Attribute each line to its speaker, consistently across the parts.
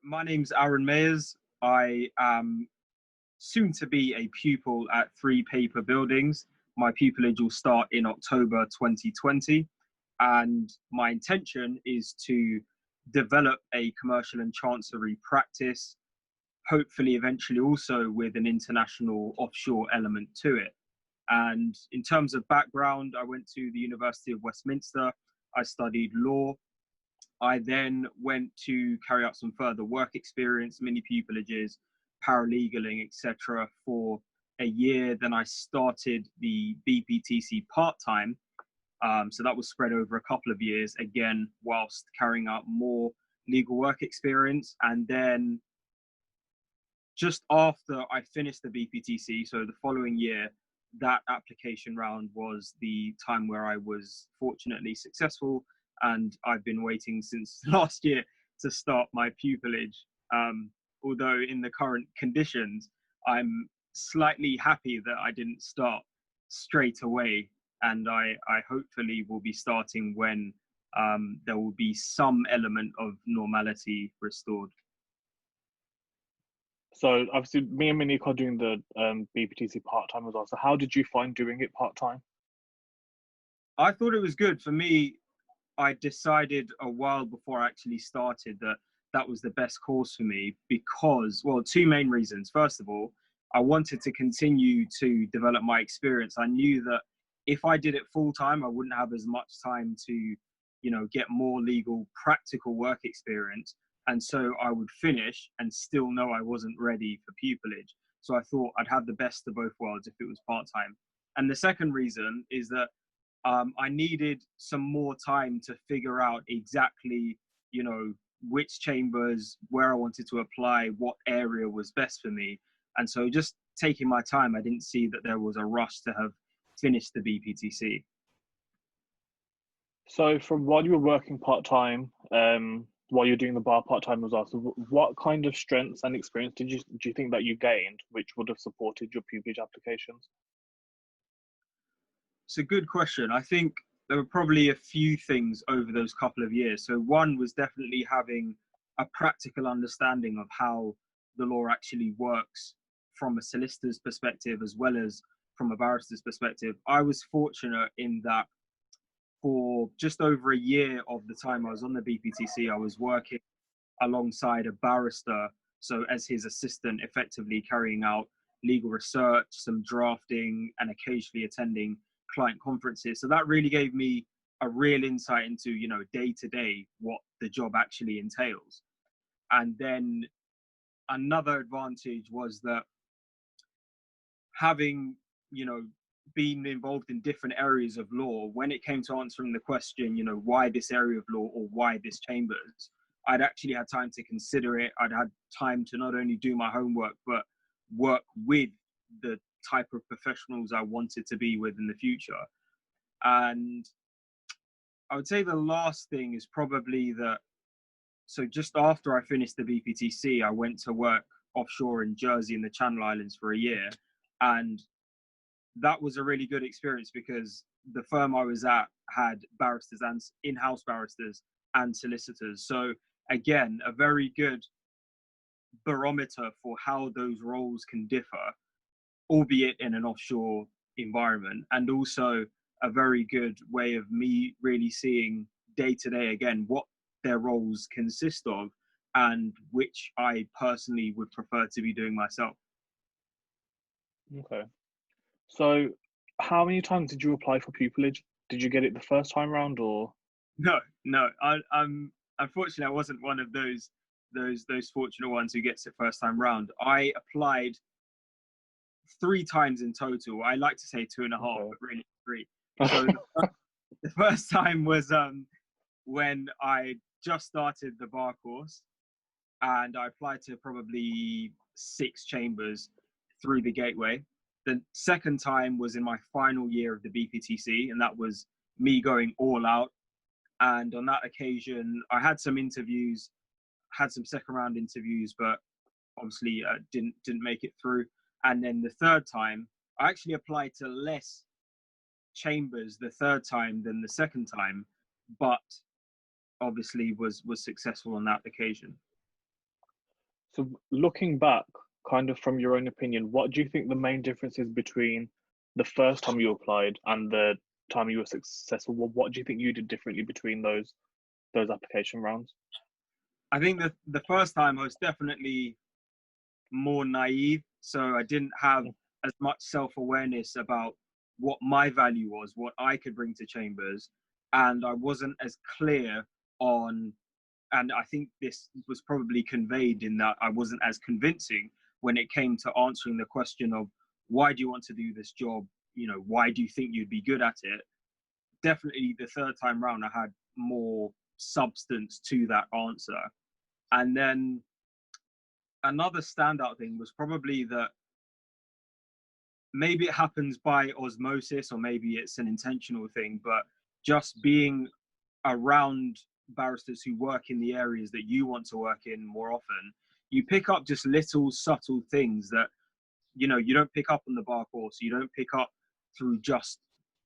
Speaker 1: My name's Aaron Mayers. I am soon to be a pupil at Three Paper Buildings. My pupillage will start in October 2020, and my intention is to develop a commercial and chancery practice, hopefully eventually also with an international offshore element to it. And in terms of background, I went to the University of Westminster. I studied law. I then went to carry out some further work experience, mini pupillages, paralegaling, etc. for a year. Then I started the BPTC part-time. So that was spread over a couple of years, again, whilst carrying out more legal work experience. And then just after I finished the BPTC, so the following year, that application round was the time where I was fortunately successful, and I've been waiting since last year to start my pupillage. Although in the current conditions, I'm slightly happy that I didn't start straight away, and I hopefully will be starting when there will be some element of normality restored.
Speaker 2: So obviously, me and Monique are doing the BPTC part-time as well. So how did you find doing it part-time?
Speaker 1: I thought it was good. For me, I decided a while before I actually started that that was the best course for me because, well, two main reasons. First of all, I wanted to continue to develop my experience. I knew that if I did it full time, I wouldn't have as much time to, get more legal practical work experience. And so I would finish and still know I wasn't ready for pupillage. So I thought I'd have the best of both worlds if it was part time. And the second reason is that I needed some more time to figure out exactly, which chambers, where I wanted to apply, what area was best for me. And so just taking my time, I didn't see that there was a rush to have finished the BPTC.
Speaker 2: So from while you were working part-time, while you're doing the bar part-time as well, so what kind of strengths and experience do you think that you gained, which would have supported your pupillage applications?
Speaker 1: It's a good question. I think there were probably a few things over those couple of years. So one was definitely having a practical understanding of how the law actually works from a solicitor's perspective as well as from a barrister's perspective. I was fortunate in that for just over a year of the time I was on the BPTC, I was working alongside a barrister, so as his assistant, effectively carrying out legal research, some drafting, and occasionally attending client conferences. So that really gave me a real insight into, day to day, what the job actually entails. And then another advantage was that having, been involved in different areas of law, when it came to answering the question, why this area of law or why this chambers, I'd actually had time to consider it. I'd had time to not only do my homework, but work with the type of professionals I wanted to be with in the future. And I would say the last thing is probably that, so just after I finished the BPTC, I went to work offshore in Jersey in the Channel Islands for a year. And that was a really good experience because the firm I was at had barristers and in-house barristers and solicitors. So again, a very good barometer for how those roles can differ, albeit in an offshore environment, and also a very good way of me really seeing day to day again what their roles consist of and which I personally would prefer to be doing myself.
Speaker 2: Okay. So how many times did you apply for pupillage? Did you get it the first time round or?
Speaker 1: No. I'm unfortunately I wasn't one of those fortunate ones who gets it first time round. I applied 3 times in total. I like to say 2.5,
Speaker 2: Okay.
Speaker 1: but really 3. So the first time was when I just started the bar course, and I applied to probably 6 chambers through the gateway. The second time was in my final year of the BPTC, and that was me going all out. And on that occasion, I had some interviews, had some second round interviews, but obviously didn't make it through. And then the third time, I actually applied to less chambers the third time than the second time, but obviously was successful on that occasion.
Speaker 2: So looking back, kind of from your own opinion, what do you think the main difference is between the first time you applied and the time you were successful? What do you think you did differently between those application rounds?
Speaker 1: I think that the first time I was definitely more naive, so I didn't have as much self-awareness about what my value was, what I could bring to Chambers, and I wasn't as clear on, and I think this was probably conveyed in that I wasn't as convincing when it came to answering the question of why do you want to do this job? You know, why do you think you'd be good at it? Definitely the third time round, I had more substance to that answer. And then another standout thing was probably that maybe it happens by osmosis or maybe it's an intentional thing, but just being around barristers who work in the areas that you want to work in more often, you pick up just little subtle things that, you know, you don't pick up on the bar course, you don't pick up through just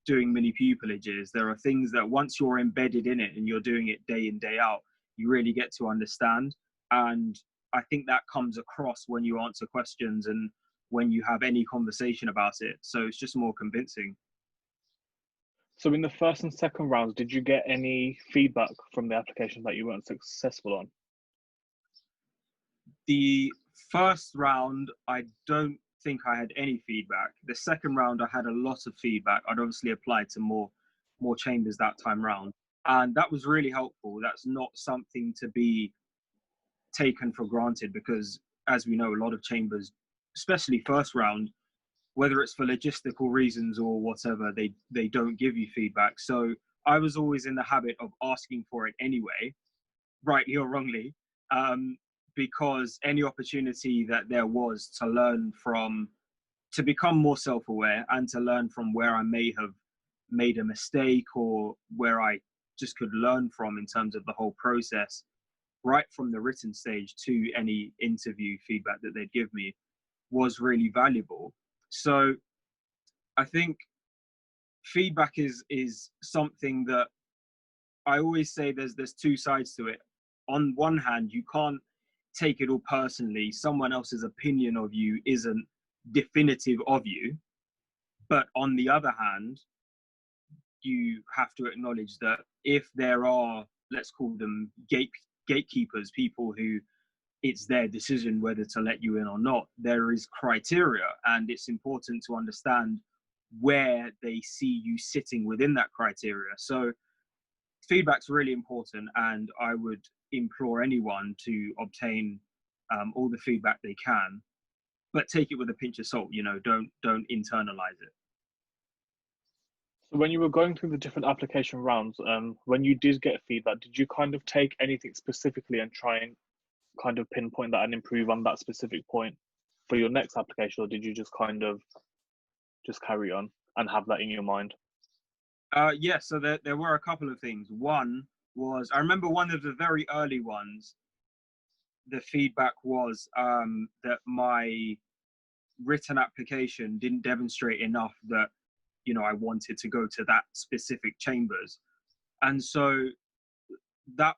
Speaker 1: doing mini pupillages. There are things that once you're embedded in it and you're doing it day in, day out, you really get to understand. And I think that comes across when you answer questions and when you have any conversation about it. So it's just more convincing.
Speaker 2: So in the first and second rounds, did you get any feedback from the application that you weren't successful on?
Speaker 1: The first round, I don't think I had any feedback. The second round, I had a lot of feedback. I'd obviously applied to more chambers that time round, and that was really helpful. That's not something to be taken for granted because, as we know, a lot of chambers, especially first round, whether it's for logistical reasons or whatever, they don't give you feedback. So I was always in the habit of asking for it anyway, rightly or wrongly, because any opportunity that there was to learn from, to become more self-aware and to learn from where I may have made a mistake or where I just could learn from in terms of the whole process, right from the written stage to any interview feedback that they'd give me, was really valuable. So I think feedback is something that I always say there's two sides to it. On one hand, you can't take it all personally. Someone else's opinion of you isn't definitive of you. But on the other hand, you have to acknowledge that if there are, let's call them gatekeepers, people who it's their decision whether to let you in or not, there is criteria, and it's important to understand where they see you sitting within that criteria. So feedback's really important, and I would implore anyone to obtain all the feedback they can, but take it with a pinch of salt. You know, don't internalize it.
Speaker 2: So when you were going through the different application rounds, when you did get feedback, did you kind of take anything specifically and try and kind of pinpoint that and improve on that specific point for your next application, or did you just kind of just carry on and have that in your mind?
Speaker 1: Yeah, so there were a couple of things. One was, I remember one of the very early ones, the feedback was that my written application didn't demonstrate enough that, you know, I wanted to go to that specific chambers. And so that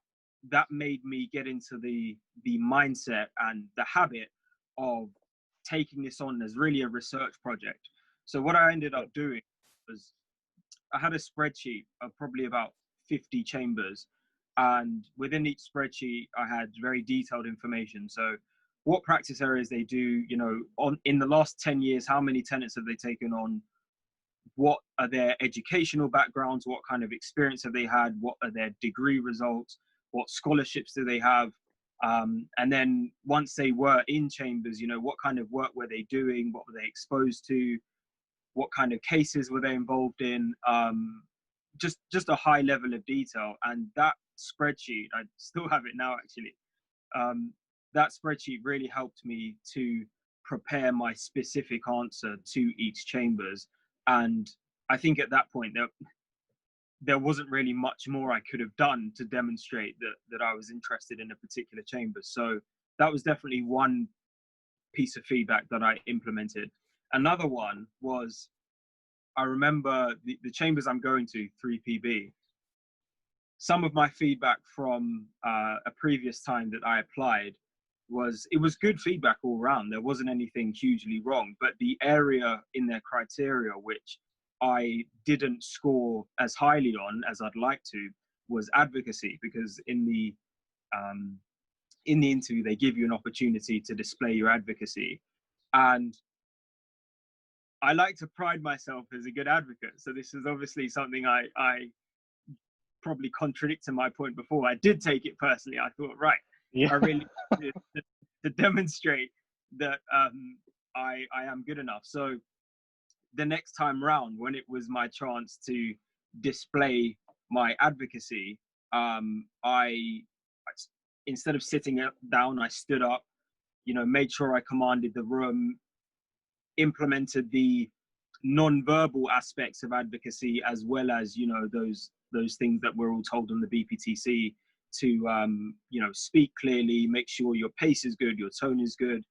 Speaker 1: that made me get into the mindset and the habit of taking this on as really a research project. So what I ended up doing was I had a spreadsheet of probably about 50 chambers, and within each spreadsheet I had very detailed information. So what practice areas they do, you know, on in the last 10 years, how many tenants have they taken on, what are their educational backgrounds, what kind of experience have they had, what are their degree results, what scholarships do they have, and then once they were in chambers, you know, what kind of work were they doing, what were they exposed to, what kind of cases were they involved in, just a high level of detail. And that spreadsheet, I still have it now actually, that spreadsheet really helped me to prepare my specific answer to each chambers. And I think at that point there wasn't really much more I could have done to demonstrate that I was interested in a particular chamber. So that was definitely one piece of feedback that I implemented. Another one was, I remember the chambers I'm going to, 3PB, some of my feedback from a previous time that I applied it was good feedback all around. There wasn't anything hugely wrong, but the area in their criteria which I didn't score as highly on as I'd like to was advocacy, because in the interview they give you an opportunity to display your advocacy, and I like to pride myself as a good advocate. So this is obviously something I probably contradicted my point before. I did take it personally. I thought, right,
Speaker 2: Yeah.
Speaker 1: I really to demonstrate that I am good enough. So the next time round, when it was my chance to display my advocacy, I instead of sitting down, I stood up. You know, made sure I commanded the room, implemented the non-verbal aspects of advocacy, as well as, you know, those things that we're all told on the BPTC to you know, speak clearly, make sure your pace is good, your tone is good,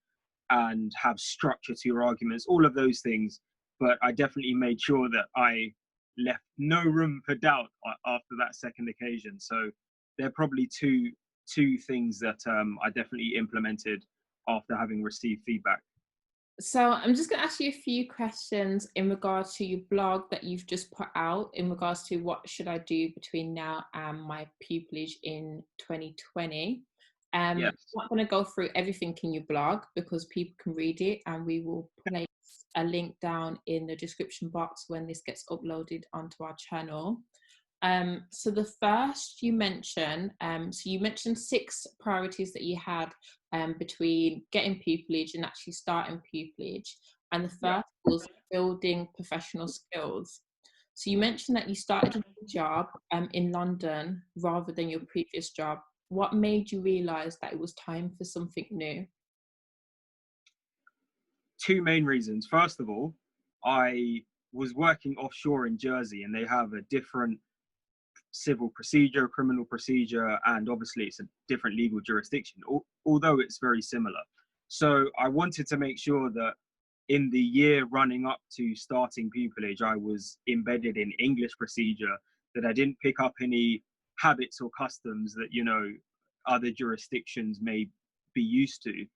Speaker 1: and have structure to your arguments, all of those things. But I definitely made sure that I left no room for doubt after that second occasion. So there are probably two things that I definitely implemented after having received feedback.
Speaker 3: So I'm just going to ask you a few questions in regards to your blog that you've just put out, in regards to what should I do between now and my pupillage in 2020. I'm
Speaker 1: Yes.
Speaker 3: not going to go through everything in your blog because people can read it, and we will place a link down in the description box when this gets uploaded onto our channel. So the first you mentioned, so you mentioned 6 priorities that you had between getting pupillage and actually starting pupillage. And the first was building professional skills. So you mentioned that you started a new job in London rather than your previous job. What made you realise that it was time for something new?
Speaker 1: Two main reasons. First of all, I was working offshore in Jersey, and they have a different civil procedure, criminal procedure, and obviously it's a different legal jurisdiction, although it's very similar. So I wanted to make sure that in the year running up to starting pupillage, I was embedded in English procedure, that I didn't pick up any habits or customs that, you know, other jurisdictions may be used to.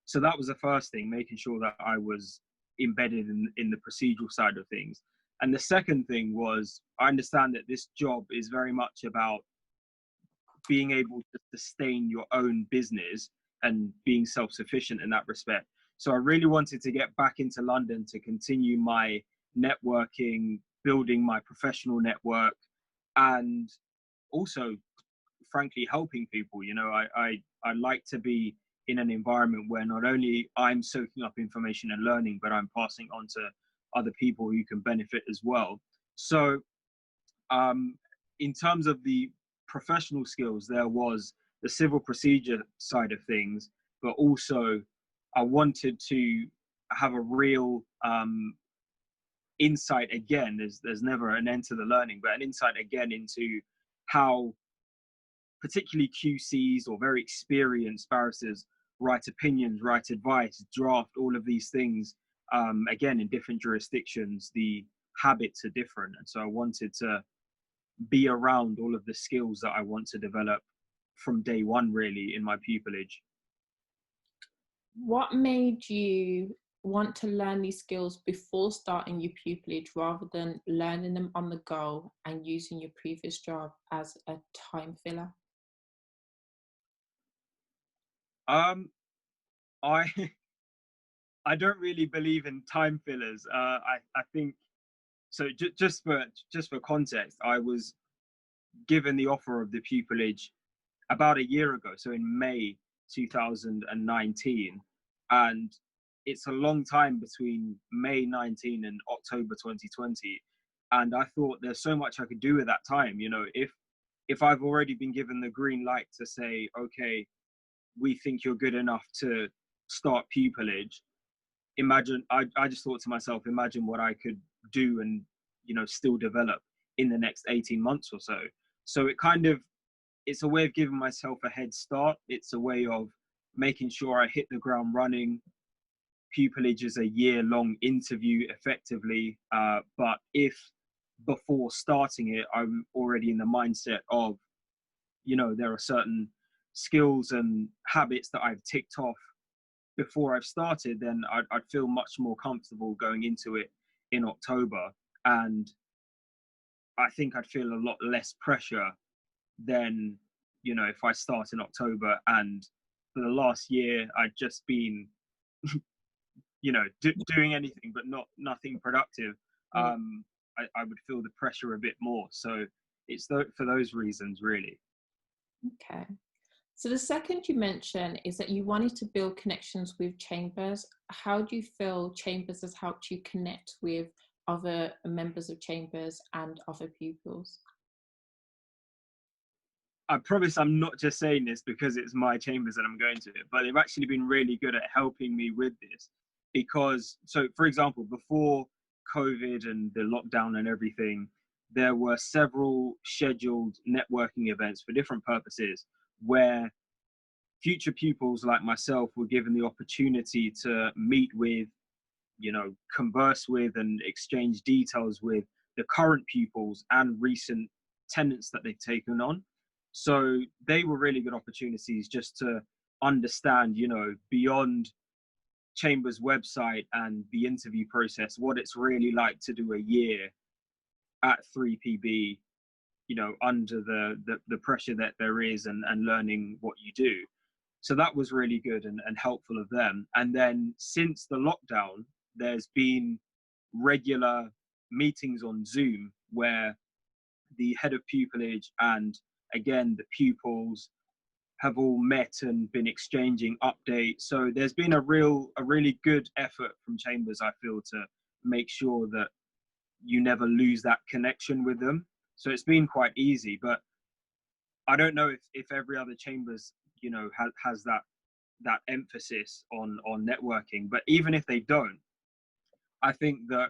Speaker 1: So that was the first thing, making sure that I was embedded in the procedural side of things. And the second thing was, I understand that this job is very much about being able to sustain your own business and being self-sufficient in that respect. So I really wanted to get back into London to continue my networking, building my professional network, and also, frankly, helping people. You know, I like to be in an environment where not only I'm soaking up information and learning, but I'm passing on to other people who can benefit as well. So in terms of the professional skills, there was the civil procedure side of things, but also I wanted to have a real insight again. There's never an end to the learning, but an insight again into how particularly QCs or very experienced barristers write opinions, write advice, draft, all of these things. Again, in different jurisdictions, the habits are different. And so I wanted to be around all of the skills that I want to develop from day one, really, in my pupillage.
Speaker 3: What made you want to learn these skills before starting your pupillage rather than learning them on the go and using your previous job as a time filler?
Speaker 1: I I don't really believe in time fillers. I think so. Just for context, I was given the offer of the pupillage about a year ago, so in May 2019, and it's a long time between May 19 and October 2020. And I thought there's so much I could do with that time. You know, if I've already been given the green light to say, okay, we think you're good enough to start pupillage, imagine, I just thought to myself, imagine what I could do and, you know, still develop in the next 18 months or so. So it's a way of giving myself a head start. It's a way of making sure I hit the ground running. Pupillage is a year-long interview effectively, but if before starting it, I'm already in the mindset of, you know, there are certain skills and habits that I've ticked off before I've started, then I'd feel much more comfortable going into it in October. And I think I'd feel a lot less pressure than, you know, if I start in October and for the last year I'd just been, you know, doing anything but nothing productive. I would feel the pressure a bit more. So it's for those reasons, really.
Speaker 3: Okay. So the second you mentioned is that you wanted to build connections with Chambers. How do you feel Chambers has helped you connect with other members of Chambers and other pupils?
Speaker 1: I promise I'm not just saying this because it's my Chambers and I'm going to it, but they've actually been really good at helping me with this. Because, so for example, before COVID and the lockdown and everything, there were several scheduled networking events for different purposes where future pupils like myself were given the opportunity to meet with, you know, converse with and exchange details with the current pupils and recent tenants that they've taken on. So they were really good opportunities just to understand, you know, beyond Chambers' website and the interview process, what it's really like to do a year at 3PB, you know, under the pressure that there is and learning what you do. So that was really good and helpful of them. And then since the lockdown, there's been regular meetings on Zoom where the head of pupillage and again the pupils have all met and been exchanging updates. So there's been a really good effort from Chambers, I feel, to make sure that you never lose that connection with them. So it's been quite easy, but I don't know if every other Chambers, you know, has that emphasis on networking. But even if they don't, I think that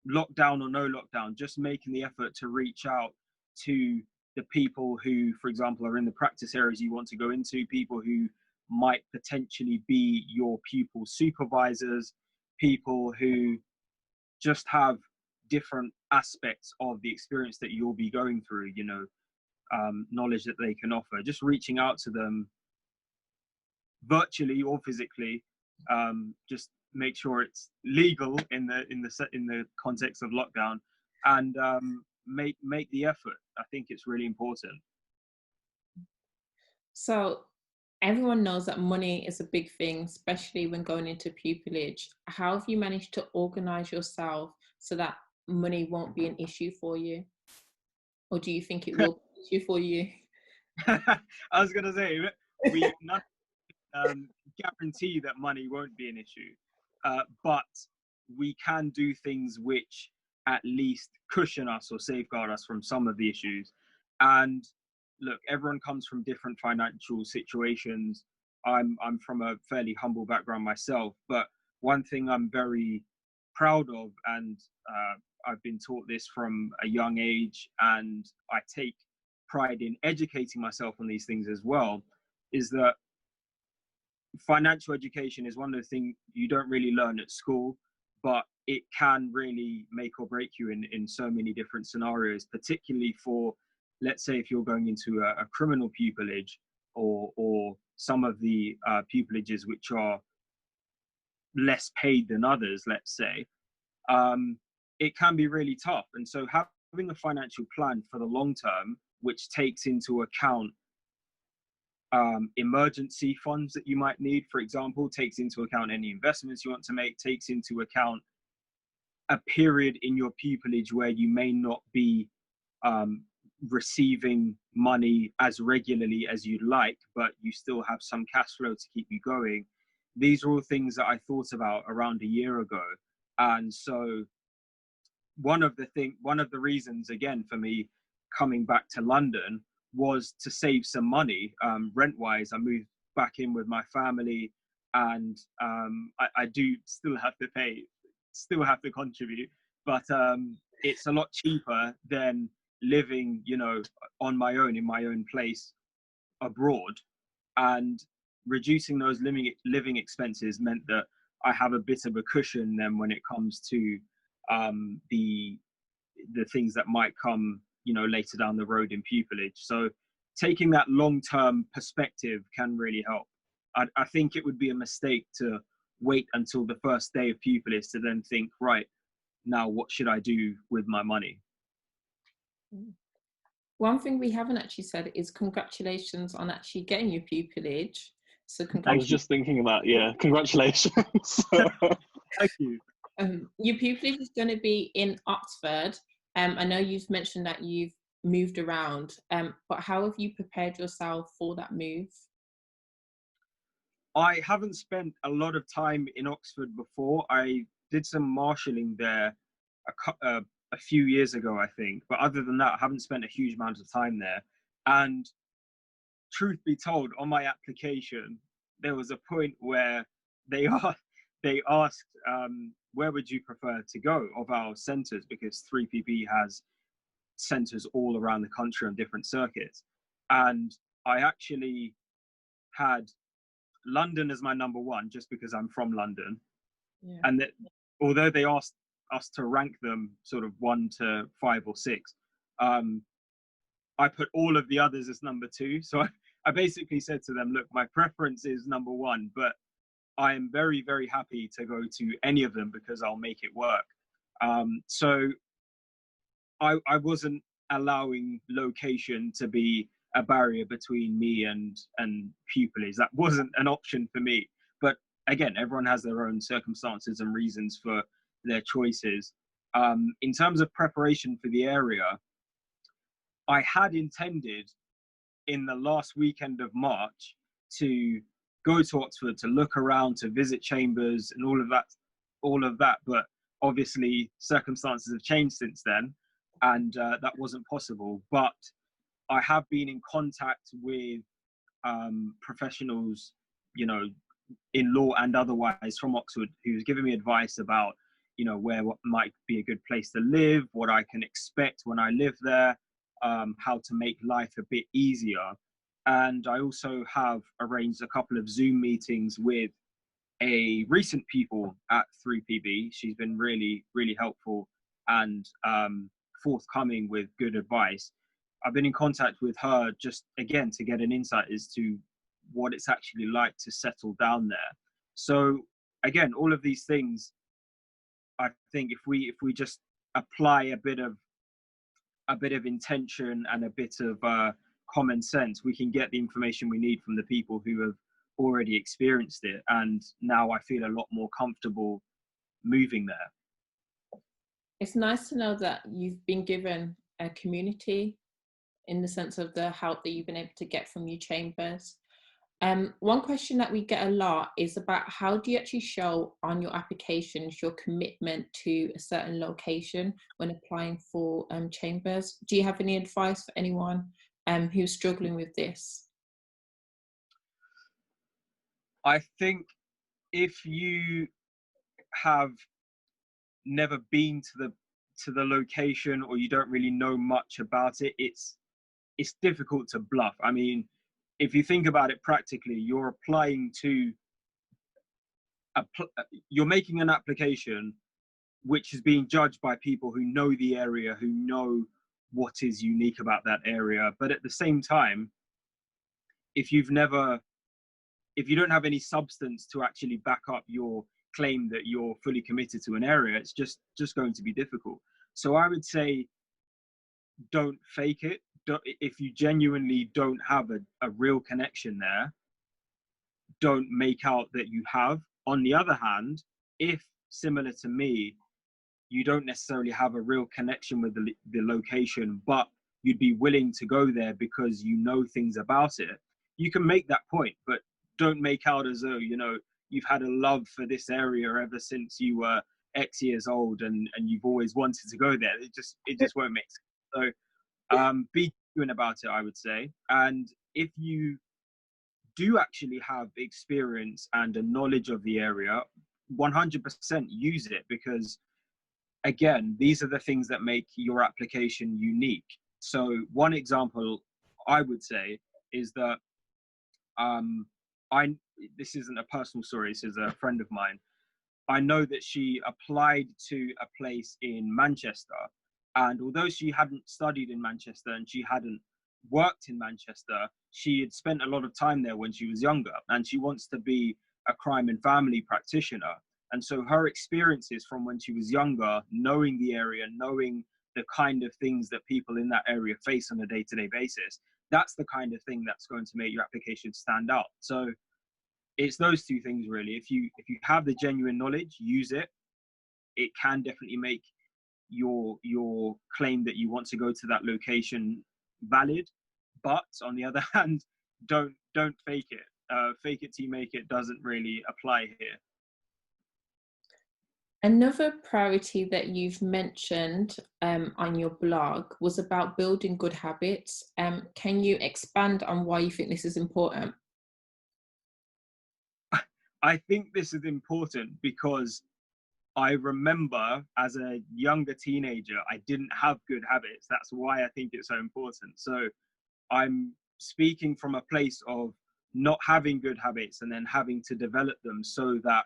Speaker 1: lockdown or no lockdown, just making the effort to reach out to the people who, for example, are in the practice areas you want to go into, people who might potentially be your pupil supervisors, people who just have different aspects of the experience that you'll be going through, you know, knowledge that they can offer, just reaching out to them virtually or physically, just make sure it's legal in the context of lockdown, and make the effort. I think it's really important.
Speaker 3: So everyone knows that money is a big thing, especially when going into pupillage. How have you managed to organize yourself so that money won't be an issue for you? Or do you think it will be an issue for you?
Speaker 1: I was going to say, we not guarantee that money won't be an issue, but we can do things which at least cushion us or safeguard us from some of the issues. And look, everyone comes from different financial situations. I'm from a fairly humble background myself, but one thing I'm very proud of, and I've been taught this from a young age, and I take pride in educating myself on these things as well, is that financial education is one of the things you don't really learn at school, but it can really make or break you in so many different scenarios, particularly for, let's say, if you're going into a criminal pupillage or some of the pupillages which are less paid than others, let's say, it can be really tough. And so having a financial plan for the long term, which takes into account emergency funds that you might need, for example, takes into account any investments you want to make, takes into account a period in your pupillage where you may not be receiving money as regularly as you'd like, but you still have some cash flow to keep you going. These are all things that I thought about around a year ago. And so one of the reasons, again, for me coming back to London was to save some money rent-wise. I moved back in with my family, and I do still have to contribute, but it's a lot cheaper than living, you know, on my own in my own place abroad. And reducing those living expenses meant that I have a bit of a cushion then when it comes to the things that might come, you know, later down the road in pupillage. So taking that long-term perspective can really help. I think it would be a mistake to wait until the first day of pupillage to then think, right, now what should I do with my money?
Speaker 3: One thing we haven't actually said is congratulations on actually getting your pupillage. So
Speaker 2: I was just thinking that, yeah, congratulations.
Speaker 1: Thank you.
Speaker 3: Your pupillage is going to be in Oxford. I know you've mentioned that you've moved around, but how have you prepared yourself for that move?
Speaker 1: I haven't spent a lot of time in Oxford before. I did some marshalling there a few years ago, I think. But other than that, I haven't spent a huge amount of time there. And truth be told, on my application, there was a point where they asked, where would you prefer to go of our centres? Because 3PP has centres all around the country on different circuits. And I actually had London as my number one, just because I'm from London. Yeah. And that, although they asked us to rank them sort of 1 to 5 or 6, I put all of the others as number 2. So I basically said to them, look, my preference is number 1, but I am very, very happy to go to any of them because I'll make it work. So I wasn't allowing location to be a barrier between me and pupillage. That wasn't an option for me. But again, everyone has their own circumstances and reasons for their choices. In terms of preparation for the area, I had intended in the last weekend of March to go to Oxford, to look around, to visit chambers and all of that. But obviously circumstances have changed since then, and that wasn't possible. But I have been in contact with professionals, you know, in law and otherwise from Oxford, who's given me advice about, you know, where what might be a good place to live, what I can expect when I live there, how to make life a bit easier. And I also have arranged a couple of Zoom meetings with a recent pupil at 3PB. She's been really, really helpful and forthcoming with good advice. I've been in contact with her just again to get an insight as to what it's actually like to settle down there. So again, all of these things, I think if we just apply a bit of intention and a bit of common sense, we can get the information we need from the people who have already experienced it. And now I feel a lot more comfortable moving there.
Speaker 3: It's nice to know that you've been given a community in the sense of the help that you've been able to get from your chambers. One question that we get a lot is about how do you actually show on your applications your commitment to a certain location when applying for chambers? Do you have any advice for anyone who's struggling with this?
Speaker 1: I think if you have never been to the location, or you don't really know much about it, it's difficult to bluff. I mean, if you think about it practically, you're applying to you're making an application which is being judged by people who know the area, who know what is unique about that area. But at the same time, if you don't have any substance to actually back up your claim that you're fully committed to an area, it's just going to be difficult. So I would say, don't fake it. If you genuinely don't have a real connection there, don't make out that you have. On the other hand, if, similar to me, you don't necessarily have a real connection with the location, but you'd be willing to go there because you know things about it, you can make that point. But don't make out as though, you know, you've had a love for this area ever since you were X years old and you've always wanted to go there. It just won't make sense. So be genuine about it, I would say. And if you do actually have experience and a knowledge of the area, 100% use it, because again, these are the things that make your application unique. So one example I would say is that this isn't a personal story, this is a friend of mine. I know that she applied to a place in Manchester, and although she hadn't studied in Manchester and she hadn't worked in Manchester. She had spent a lot of time there when she was younger, and she wants to be a crime and family practitioner. And so her experiences from when she was younger, knowing the area, knowing the kind of things that people in that area face on a day-to-day basis, that's the kind of thing that's going to make your application stand out. So it's those two things really. If you have the genuine knowledge, use it. It can definitely make your claim that you want to go to that location valid. But on the other hand, don't fake it. Fake it till you make it doesn't really apply here.
Speaker 3: Another priority that you've mentioned on your blog was about building good habits. Can you expand on why you think this is important?
Speaker 1: I think this is important because I remember as a younger teenager, I didn't have good habits. That's why I think it's so important. So I'm speaking from a place of not having good habits and then having to develop them so that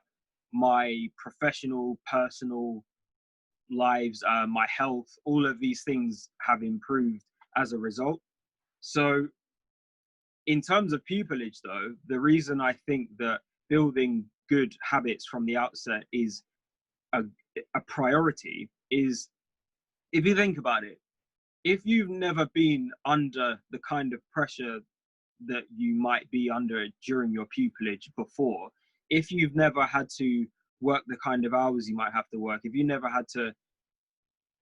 Speaker 1: my professional, personal lives, my health, all of these things have improved as a result. So in terms of pupillage though, the reason I think that building good habits from the outset is a priority is, if you think about it, if you've never been under the kind of pressure that you might be under during your pupillage before, if you've never had to work the kind of hours you might have to work, if you never had to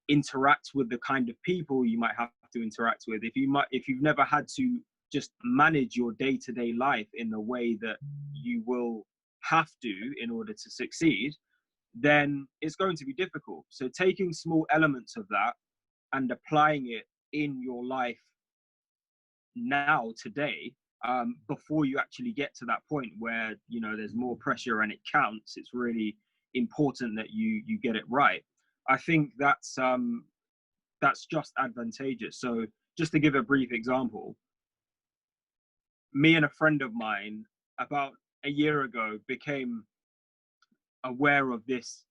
Speaker 1: interact with the kind of people you might have to interact with, if you've never had to just manage your day-to-day life in the way that you will have to in order to succeed, then it's going to be difficult. So taking small elements of that and applying it in your life now, today, before you actually get to that point where, you know, there's more pressure and it counts, it's really important that you get it right. I think that's just advantageous. So just to give a brief example, me and a friend of mine about a year ago became aware of this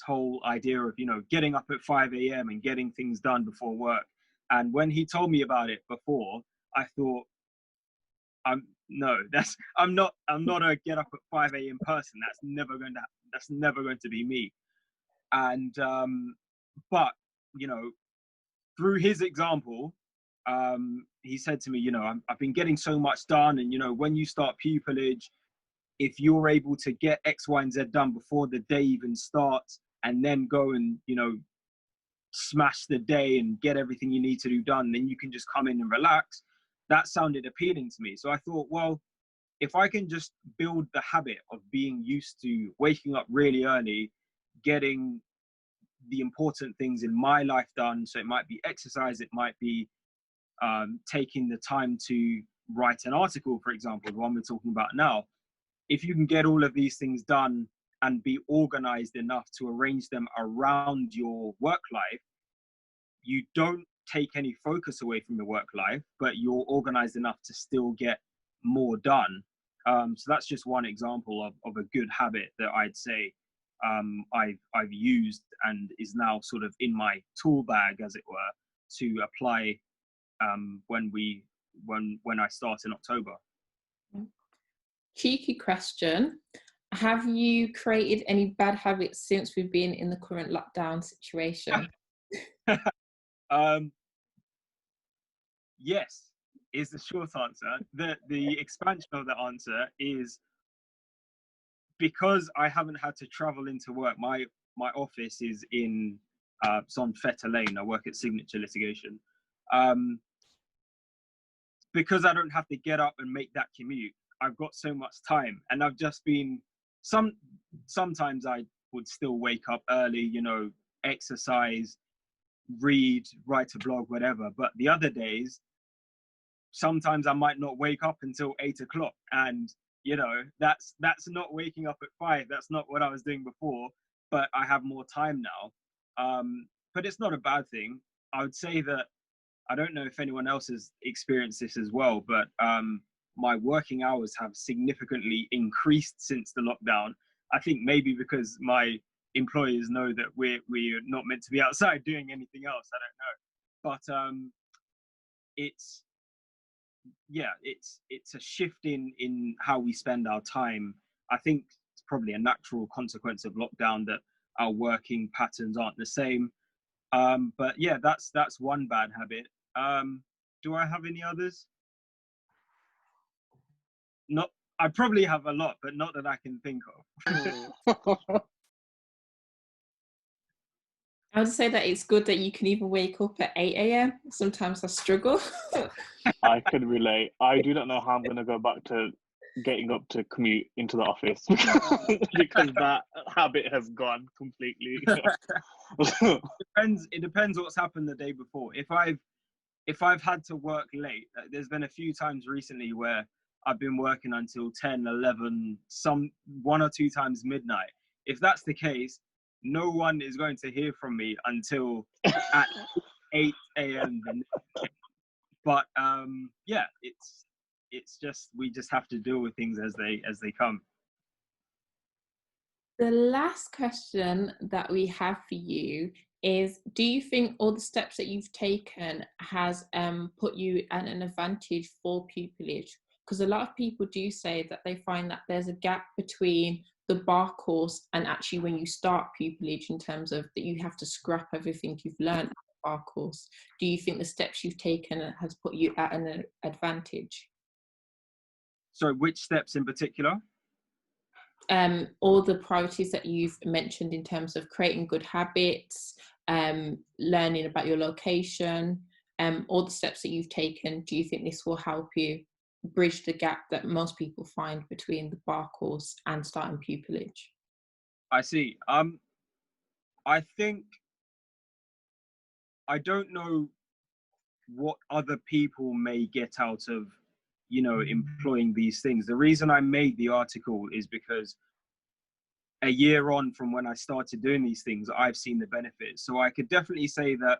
Speaker 1: whole idea of, you know, getting up at 5 a.m. and getting things done before work. And when he told me about it before, I thought, I'm not a get up at 5 a.m. person. That's never going to be me. And but you know, through his example, he said to me, you know, I've been getting so much done, and you know, when you start pupillage, if you're able to get X, Y, and Z done before the day even starts, and then go and, you know, smash the day and get everything you need to do done, then you can just come in and relax. That sounded appealing to me. So I thought, well, if I can just build the habit of being used to waking up really early, getting the important things in my life done, so it might be exercise, it might be taking the time to write an article, for example, the one we're talking about now. If you can get all of these things done and be organized enough to arrange them around your work life, you don't take any focus away from your work life, but you're organized enough to still get more done. So that's just one example of a good habit that I'd say I've used and is now sort of in my tool bag, as it were, to apply when I start in October.
Speaker 3: Cheeky question. Have you created any bad habits since we've been in the current lockdown situation?
Speaker 1: Yes, is the short answer. The expansion of the answer is, because I haven't had to travel into work. My office is in it's on Fetter Lane. I work at Signature Litigation. Because I don't have to get up and make that commute, I've got so much time, and I've just been sometimes I would still wake up early, you know, exercise, read, write a blog, whatever. But the other days, sometimes I might not wake up until 8 o'clock, and you know, that's not waking up at 5. That's not what I was doing before, but I have more time now. But it's not a bad thing. I would say that, I don't know if anyone else has experienced this as well, but my working hours have significantly increased since the lockdown. I think maybe because my employers know that we're not meant to be outside doing anything else. I don't know, but it's yeah, it's a shift in how we spend our time. I think it's probably a natural consequence of lockdown that our working patterns aren't the same. But yeah, that's one bad habit. Do I have any others? Not. I probably have a lot, but not that I can think of.
Speaker 3: I would say that it's good that you can even wake up at 8 a.m. Sometimes I struggle.
Speaker 2: I can relate. I do not know how I'm going to go back to getting up to commute into the office because that habit has gone completely.
Speaker 1: It depends what's happened the day before. If I've had to work late, there's been a few times recently where I've been working until 10, 11, some 1 or 2 times midnight. If that's the case, no one is going to hear from me until at 8 a.m. But yeah, it's just, we just have to deal with things as they come.
Speaker 3: The last question that we have for you is, do you think all the steps that you've taken has put you at an advantage for pupillage? Because a lot of people do say that they find that there's a gap between the bar course and actually when you start pupillage, in terms of that you have to scrap everything you've learned at the bar course. Do you think the steps you've taken has put you at an advantage?
Speaker 1: So which steps in particular?
Speaker 3: All the priorities that you've mentioned in terms of creating good habits, learning about your location, all the steps that you've taken, do you think this will help you bridge the gap that most people find between the bar course and starting pupillage?
Speaker 1: I see. I think, I don't know what other people may get out of, employing these things. The reason I made the article is because a year on from when I started doing these things, I've seen the benefits. So I could definitely say that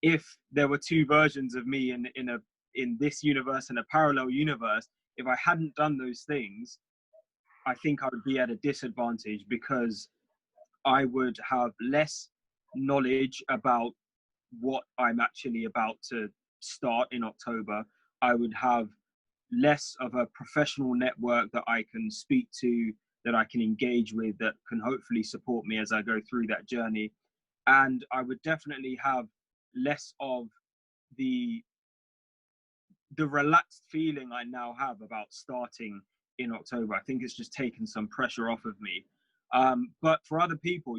Speaker 1: if there were two versions of me in this universe and a parallel universe, if I hadn't done those things, I think I would be at a disadvantage because I would have less knowledge about what I'm actually about to start in October. I would have less of a professional network that I can speak to, that I can engage with, that can hopefully support me as I go through that journey. And I would definitely have less of the relaxed feeling I now have about starting in October. I think it's just taken some pressure off of me. But for other people,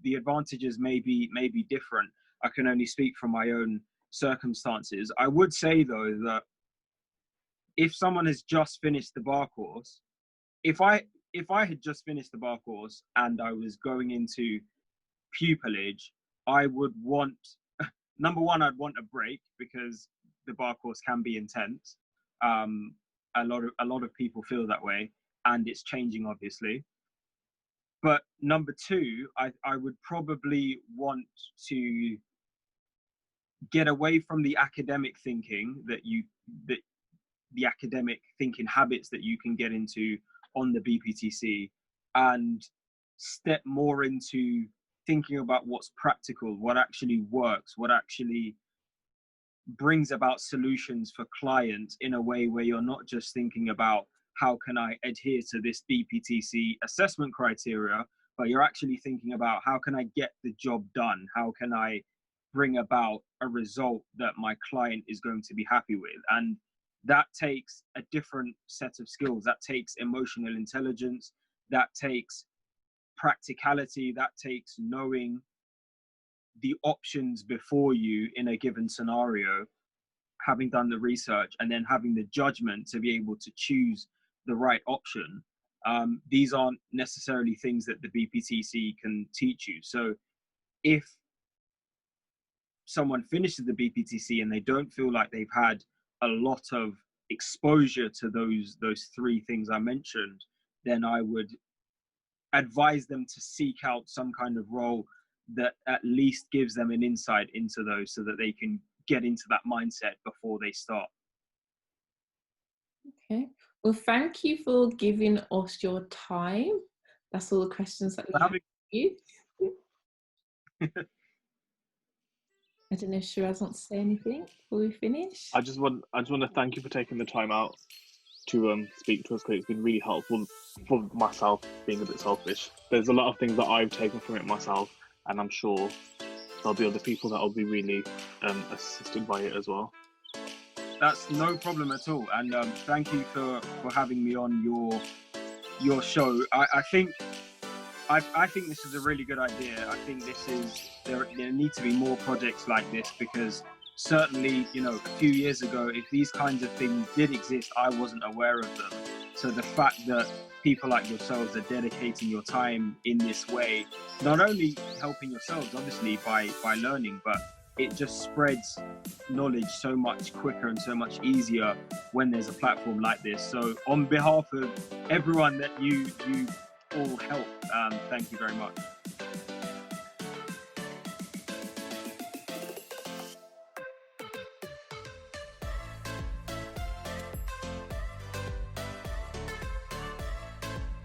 Speaker 1: the advantages may be different. I can only speak from my own circumstances. I would say though that if someone has just finished the bar course, if I had just finished the bar course and I was going into pupillage, I would want, number one, I'd want a break because the bar course can be intense. A lot of people feel that way, and it's changing, obviously. But number two, I would probably want to get away from the academic thinking that the academic thinking habits that you can get into on the BPTC, and step more into thinking about what's practical, what actually works, what actually brings about solutions for clients in a way where you're not just thinking about how can I adhere to this BPTC assessment criteria, but you're actually thinking about how can I get the job done? How can I bring about a result that my client is going to be happy with? And that takes a different set of skills. That takes emotional intelligence, that takes practicality, that takes knowing the options before you in a given scenario, having done the research, and then having the judgment to be able to choose the right option. These aren't necessarily things that the BPTC can teach you. So if someone finishes the BPTC and they don't feel like they've had a lot of exposure to those three things I mentioned, then I would advise them to seek out some kind of role that at least gives them an insight into those so that they can get into that mindset before they start.
Speaker 3: Okay. Well, thank you for giving us your time. That's all the questions that we have for you. I don't know if Shiraz wants to say anything before we finish.
Speaker 2: I just want to thank you for taking the time out to speak to us, because it's been really helpful for myself, being a bit selfish. There's a lot of things that I've taken from it myself, and I'm sure there'll be other people that will be really assisted by it as well.
Speaker 1: That's no problem at all, and thank you for having me on your show. I think this is a really good idea. I think there need to be more projects like this, because certainly, you know, a few years ago, if these kinds of things did exist, I wasn't aware of them. So the fact that people like yourselves are dedicating your time in this way, not only helping yourselves obviously by learning, but it just spreads knowledge so much quicker and so much easier when there's a platform like this. So on behalf of everyone that you all help, thank you very much.